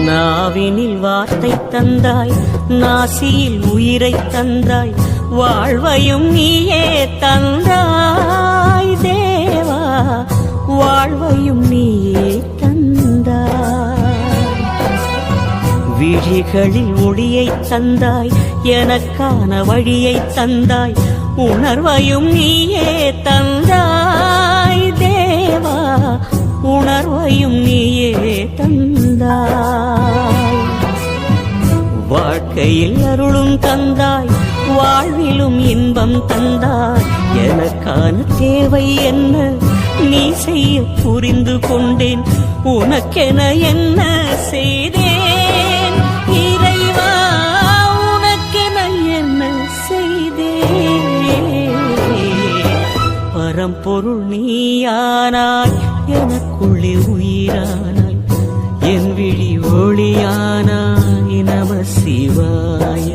நாவினில் வார்த்தை தந்தாய், நாசியில் உயிரை தந்தாய், வாழ்வையும் நீயே தந்தாய் தேவா, வாழ்வையும் நீயே தந்தாய். விழிகளில் ஒளியை தந்தாய், எனக்கான வழியை தந்தாய், உணர்வையும் நீயே தந்தாய் தேவா, உணர்வையும் நீயே தந்தாய். வாழ்க்கையில் அருளும் தந்தாய், வாழ்விலும் இன்பம் தந்தாய். எனக்கான தேவை என்ன நீ செய்ய புரிந்து கொண்டேன், உனக்கென என்ன செய்தேன் இறைவா, உனக்கென என்ன செய்தேன். பரம்பொருள் நீயானாய், எனக்குள்ளே உயிரானாய், என் விழி ஒளியானாய். நம சிவாய